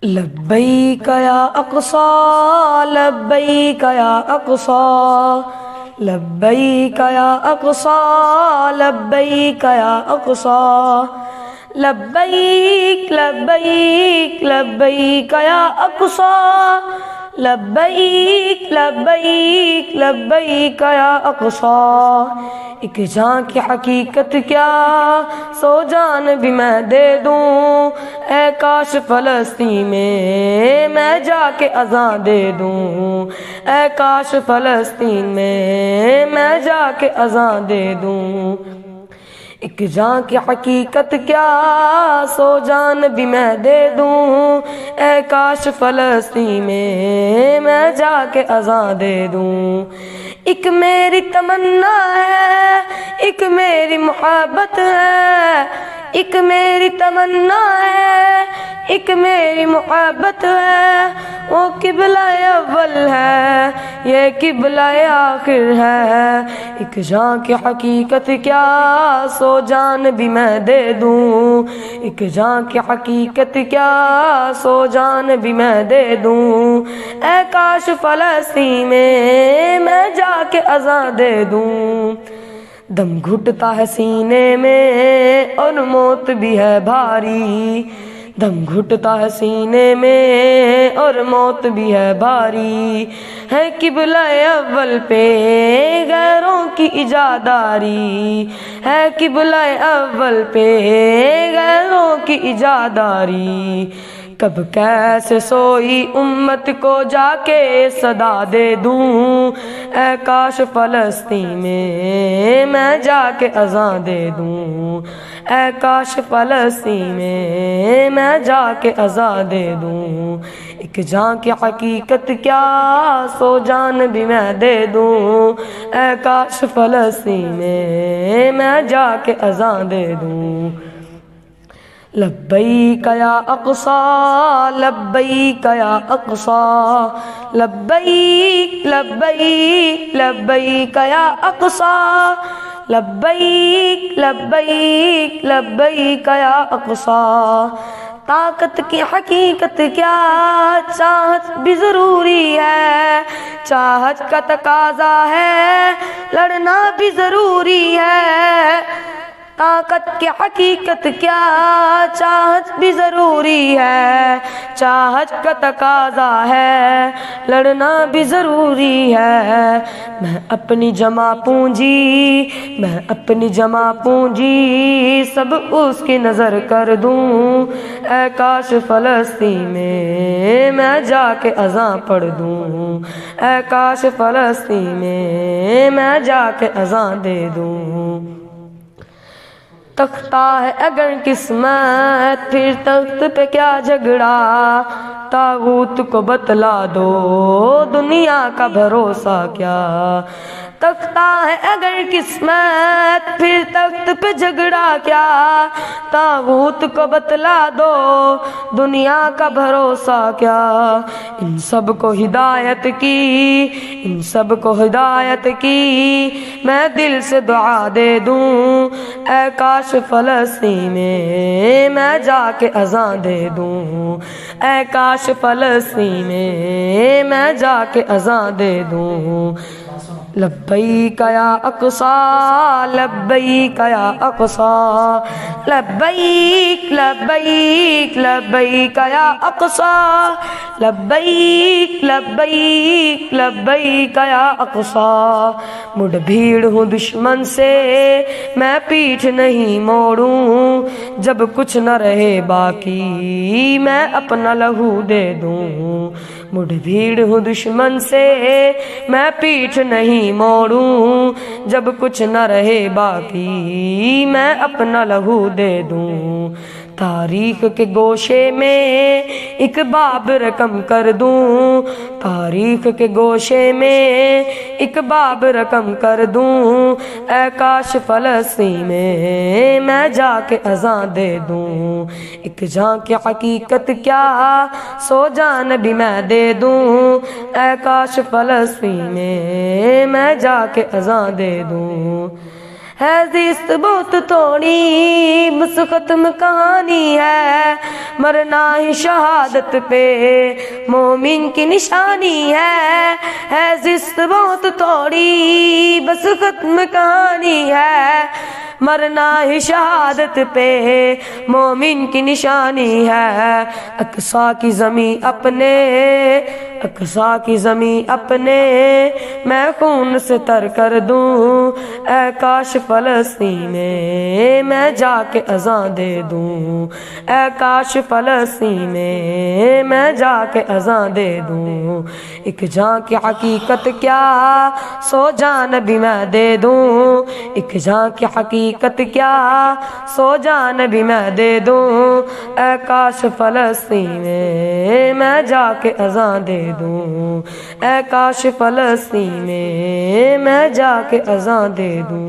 لبیک یا اقصی لبیک یا اقصی لبیک یا اقصی لبیک یا اقصی لبیک لبیک لبیک یا اقصی لبیک لبیک لبیک یا اقصی ایک جان کی حقیقت کیا سو جان بھی میں دے دوں، اے کاش فلسطین میں جا کے اذان دے دوں، اے کاش فلسطین میں جا کے اذان دے دوں۔ ایک جان کی حقیقت کیا سو جان بھی میں دے دوں، اے کاش فلسطین میں جا کے اذان دے دوں۔ ایک میری تمنا ہے، ایک میری محبت ہے، ایک میری تمنا ہے، ایک میری محبت ہے، وہ قبلہ اول ہے، یہ قبلہ آخر ہے۔ ایک جان کی حقیقت کیا سو جان بھی میں دے دوں، ایک جان کی حقیقت کیا سو جان بھی میں دے دوں، اے کاش فلسطین میں جا کے اذان دے دوں۔ دم گھٹتا ہے سینے میں اور موت بھی ہے بھاری، دم گھٹتا ہے سینے میں اور موت بھی ہے بھاری، ہے قبلہ اول پہ غیروں کی اجاداری، ہے قبلہ اول پہ غیروں کی اجاداری۔ کب کیسے سوئی امت کو جا کے صدا دے دوں، اے کاش فلسطین میں جا کے اذان دے دوں، اے کاش فلسطین میں جا کے اذان دے دوں۔ ایک جان کی حقیقت کیا سو جان بھی میں دے دوں، اے کاش فلسطین میں جا کے اذان دے دوں۔ لبیک یا اقصی لبیک یا اقصی لبیک لبیک لبیک یا اقصی لبیک لبیک لبیک یا اقصی۔ طاقت کی حقیقت کیا چاہت بھی ضروری ہے، چاہت کا تقاضا ہے لڑنا بھی ضروری ہے۔ طاقت کی حقیقت کیا چاہت بھی ضروری ہے، چاہت کا تقاضا ہے لڑنا بھی ضروری ہے۔ میں اپنی جمع پونجی، میں اپنی جمع پونجی سب اس کی نظر کر دوں، اے کاش فلسطین میں جا کے اذان پڑھ دوں، اے کاش فلسطین میں جا کے اذان دے دوں۔ تختہ ہے اگر قسمت پھر تخت پہ کیا جھگڑا، طاغوت کو بتلا دو دنیا کا بھروسہ کیا۔ تختہ ہے اگر قسمت پھر تخت پہ جھگڑا کیا، طاغوت کو بتلا دو دنیا کا بھروسہ کیا۔ ان سب کو ہدایت کی، ان سب کو ہدایت کی میں دل سے دعا دے دوں، اے کاش فلسطین میں جا کے اذان دے دوں، اے کاش فلسطین میں جا کے اذان دے دوں۔ لبیک یا اقصی لبیک یا اقصی لبیک لبیک لبیک یا اقصی لبیک لبیک لبیک یا اقصی۔ مڑ بھیڑ ہوں دشمن سے میں پیٹھ نہیں موڑوں، جب کچھ نہ رہے باقی میں اپنا لہو دے دوں۔ مڑ بھیڑ ہوں دشمن سے میں پیٹھ نہیں موڑوں، جب کچھ نہ رہے باقی میں اپنا لہو دے دوں۔ تاریخ کے گوشے میں ایک باب رقم کر دوں، تاریخ کے گوشے میں ایک باب رقم کر دوں، اے کاش فلسطین میں جا کے اذان دے دوں۔ ایک جان کی حقیقت کیا سو جان بھی میں دے دوں، اے کاش فلسطین میں جا کے اذان دے دوں۔ ہے زیست بہت تھوڑی بس ختم کہانی ہے، مرنا ہی شہادت پہ مومن کی نشانی ہے زیست بہت تھوڑی بس ختم کہانی ہے، مرنا ہی شہادت پہ مومن کی نشانی ہے۔ اقصی کی زمین اپنے، اقصی کی زمین اپنے میں خون سے تر کر دوں، اے کاش فلسطین میں جا کے اذان دے دوں، اے کاش فلسطین میں جا کے اذان دے دوں، ایک جان کی حقیقت کیا سو جان بھی میں دے دوں، ایک جان کی حقیقت کیا سو جان بھی میں دے دوں، اے کاش فلسطین میں جا کے اذان دے دوں، اے کاش فلسطین میں جا کے اذان دے دوں۔